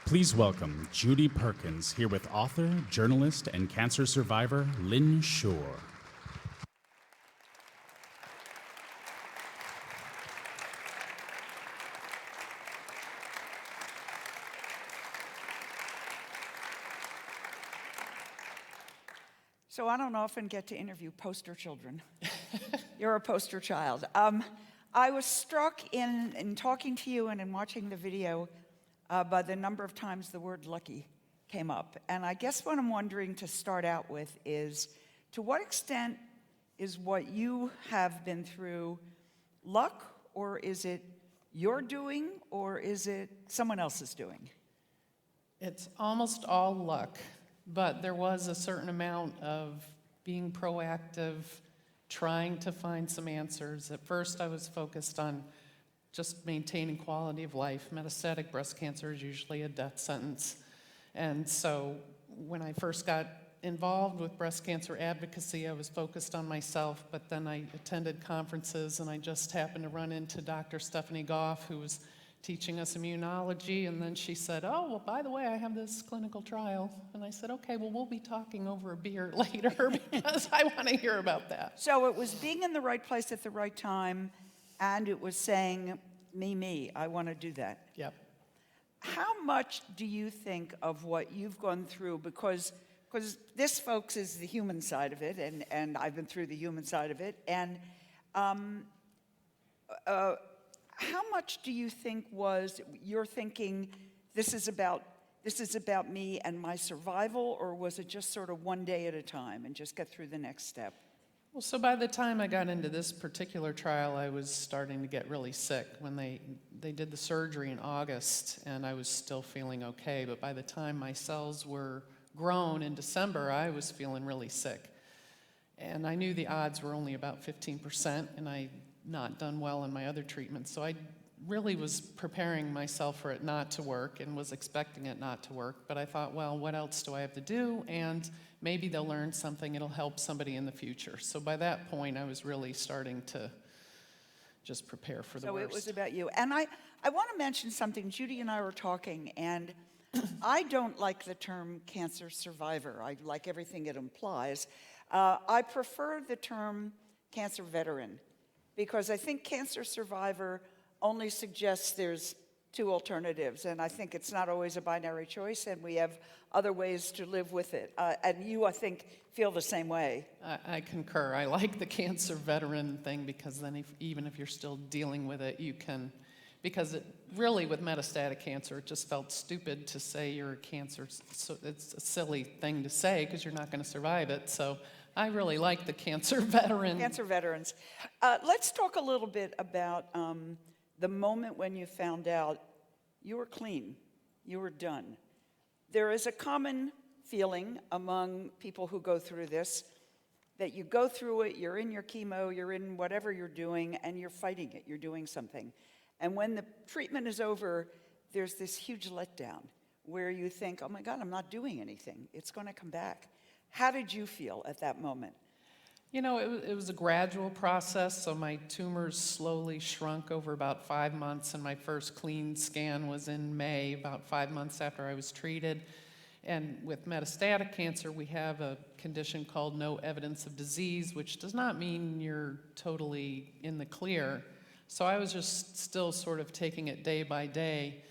Please welcome Judy Perkins, here with author, journalist, and cancer survivor Lynn Sherr. So I don't often get to interview poster children. You're a poster child. I was struck in talking to you and in watching the video by the number of times the word lucky came up. And I guess what I'm wondering to start out with is, to what extent is what you have been through luck, or is it your doing, or is it someone else's doing? It's almost all luck, but there was a certain amount of being proactive, trying to find some answers. At first, I was focused on just maintaining quality of life. Metastatic breast cancer is usually a death sentence. And so when I first got involved with breast cancer advocacy, I was focused on myself, but then I attended conferences and I just happened to run into Dr. Stephanie Goff, who was teaching us immunology, and then she said, oh, well, by the way, I have this clinical trial. And I said, okay, well, we'll be talking over a beer later because I want to hear about that. So it was being in the right place at the right time, and it was saying, me, I want to do that. Yep. How much do you think of what you've gone through, because this, folks, is the human side of it, and I've been through the human side of it, and how much do you think was you're thinking, this is about me and my survival, or was it just sort of one day at a time and just get through the next step? Well, so by the time I got into this particular trial, I was starting to get really sick. When they did the surgery in August, and I was still feeling okay, but by the time my cells were grown in December, I was feeling really sick. And I knew the odds were only about 15%, and I'd not done well in my other treatments, so I really was preparing myself for it not to work and was expecting it not to work. But I thought, well, what else do I have to do? And maybe they'll learn something, it'll help somebody in the future. So by that point, I was really starting to just prepare for the worst. So it was about you. And I want to mention something. Judy and I were talking, and I don't like the term cancer survivor. I like everything it implies. I prefer the term cancer veteran, because I think cancer survivor only suggests there's two alternatives, and I think it's not always a binary choice, and we have other ways to live with it. And you, I think, feel the same way. I concur. I like the cancer veteran thing, because then even if you're still dealing with it, you can, because it really, with metastatic cancer, it just felt stupid to say you're a cancer. So it's a silly thing to say because you're not going to survive it. So I really like the cancer veteran. Cancer veterans. Let's talk a little bit about the moment when you found out you were clean, you were done. There is a common feeling among people who go through this, that you go through it, you're in your chemo, you're in whatever you're doing, and you're fighting it, you're doing something. And when the treatment is over, there's this huge letdown where you think, oh my God, I'm not doing anything. It's going to come back. How did you feel at that moment? You know, it was a gradual process, so my tumors slowly shrunk over about 5 months, and my first clean scan was in May, about 5 months after I was treated. And with metastatic cancer, we have a condition called no evidence of disease, which does not mean you're totally in the clear. So I was just still sort of taking it day by day.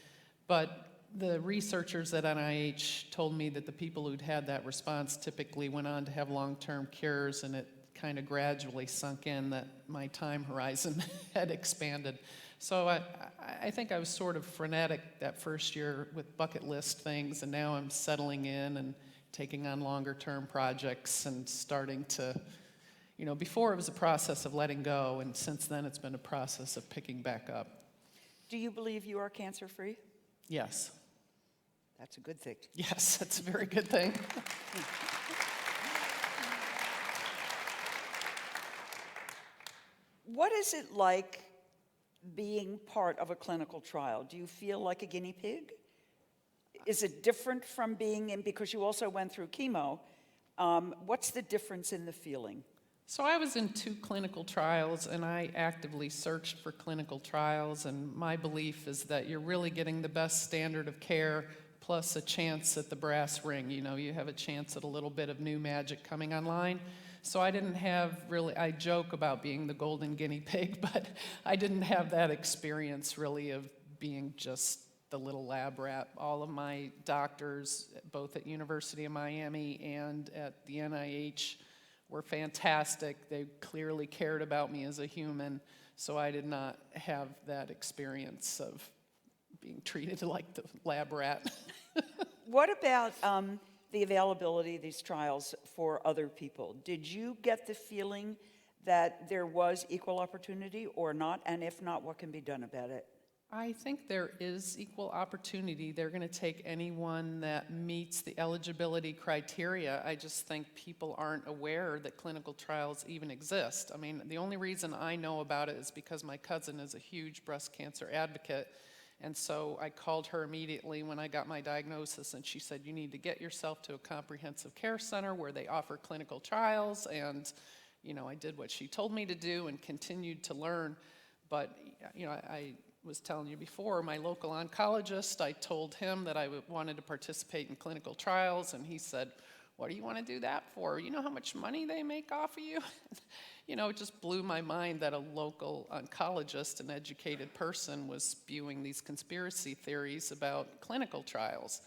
But the researchers at NIH told me that the people who'd had that response typically went on to have long-term cures, and it kind of gradually sunk in that my time horizon had expanded. So I think I was sort of frenetic that first year with bucket list things, and now I'm settling in and taking on longer-term projects and starting to, you know, before it was a process of letting go, and since then it's been a process of picking back up. Do you believe you are cancer-free? Yes. That's a good thing. Yes, that's a very good thing. What is it like being part of a clinical trial? Do you feel like a guinea pig? Is it different from being in, because you also went through chemo, what's the difference in the feeling? So I was in 2 clinical trials, and I actively searched for clinical trials, and my belief is that you're really getting the best standard of care plus a chance at the brass ring. You know, you have a chance at a little bit of new magic coming online. So I didn't have really, I joke about being the golden guinea pig, but I didn't have that experience really of being just the little lab rat. All of my doctors, both at University of Miami and at the NIH, were fantastic. They clearly cared about me as a human, so I did not have that experience of being treated like the lab rat. What about the availability of these trials for other people? Did you get the feeling that there was equal opportunity or not? And if not, what can be done about it? I think there is equal opportunity. They're going to take anyone that meets the eligibility criteria. I just think people aren't aware that clinical trials even exist. I mean, the only reason I know about it is because my cousin is a huge breast cancer advocate. And so I called her immediately when I got my diagnosis, and she said, you need to get yourself to a comprehensive care center where they offer clinical trials. And, you know, I did what she told me to do and continued to learn. But, you know, I was telling you before, my local oncologist, I told him that I wanted to participate in clinical trials, and he said, what do you want to do that for? You know how much money they make off of you? You know, it just blew my mind that a local oncologist, an educated person, was spewing these conspiracy theories about clinical trials.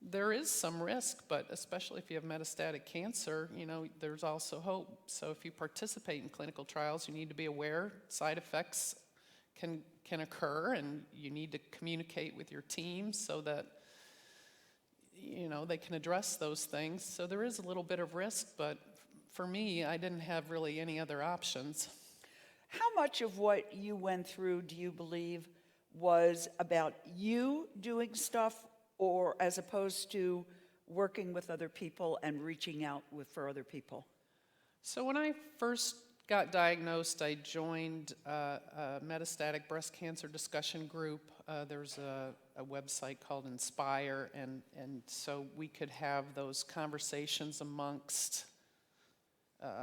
There is some risk, but especially if you have metastatic cancer, you know, there's also hope. So if you participate in clinical trials, you need to be aware side effects can occur, and you need to communicate with your team so that, you know, they can address those things. So there is a little bit of risk, but for me, I didn't have really any other options. How much of what you went through do you believe was about you doing stuff, or as opposed to working with other people and reaching out for other people? So when I first got diagnosed, I joined a metastatic breast cancer discussion group. There's a website called Inspire, and so we could have those conversations amongst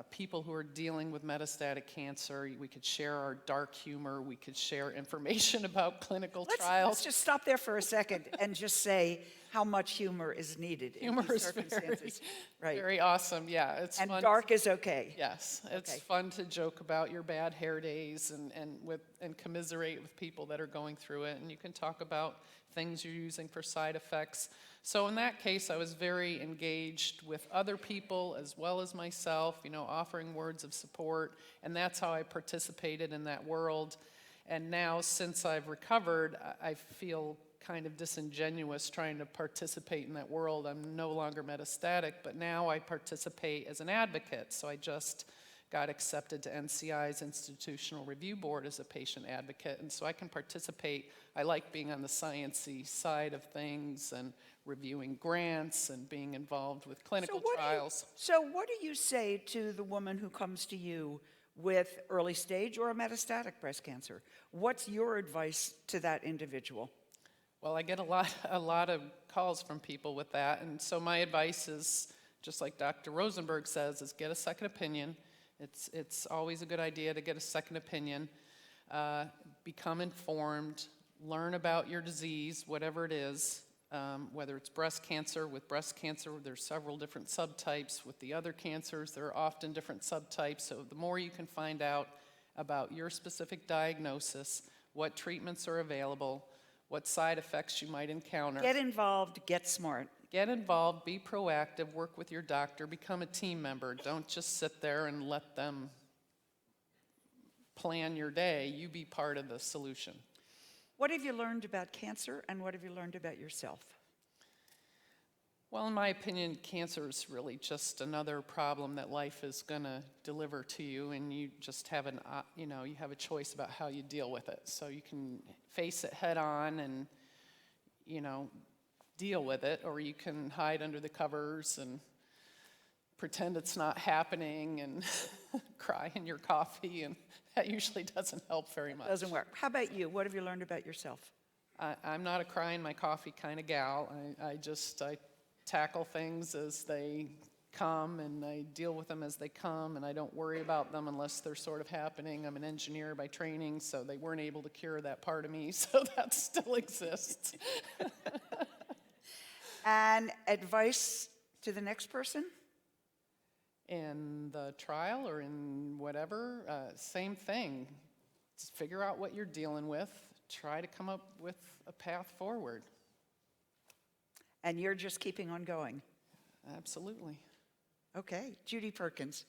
people who are dealing with metastatic cancer. We could share our dark humor. We could share information about clinical trials. Let's just stop there for a second and just say how much humor is needed in these circumstances. Very awesome. Yeah, it's and fun. Dark is okay. Yes, it's Okay. fun to joke about your bad hair days and commiserate with people that are going through it. And you can talk about things you're using for side effects. So in that case, I was very engaged with other people as well as myself, you know, offering words of support. And that's how I participated in that world. And now, since I've recovered, I feel kind of disingenuous trying to participate in that world. I'm no longer metastatic, but now I participate as an advocate. So I just got accepted to NCI's Institutional Review Board as a patient advocate, and so I can participate. I like being on the sciencey side of things and reviewing grants and being involved with clinical trials. So what do you say to the woman who comes to you with early stage or metastatic breast cancer? What's your advice to that individual? Well, I get a lot of calls from people with that, and so my advice is, just like Dr. Rosenberg says, is get a second opinion. It's always a good idea to get a second opinion. Become informed, learn about your disease, whatever it is, whether it's breast cancer. With breast cancer, there's several different subtypes. With the other cancers, there are often different subtypes. So the more you can find out about your specific diagnosis, what treatments are available, what side effects you might encounter. Get involved, get smart. Get involved, be proactive, work with your doctor, become a team member. Don't just sit there and let them plan your day. You be part of the solution. What have you learned about cancer, and what have you learned about yourself? Well, in my opinion, cancer is really just another problem that life is going to deliver to you, and you just have you have a choice about how you deal with it. So you can face it head on and, deal with it, or you can hide under the covers and pretend it's not happening and cry in your coffee, and that usually doesn't help very much. Doesn't work. How about you? What have you learned about yourself? I'm not a cry in my coffee kind of gal. I tackle things as they come, and I deal with them as they come, and I don't worry about them unless they're sort of happening. I'm an engineer by training, so they weren't able to cure that part of me, so that still exists. And advice to the next person? In the trial or in whatever, same thing. Just figure out what you're dealing with. Try to come up with a path forward. And you're just keeping on going. Absolutely. Okay, Judy Perkins.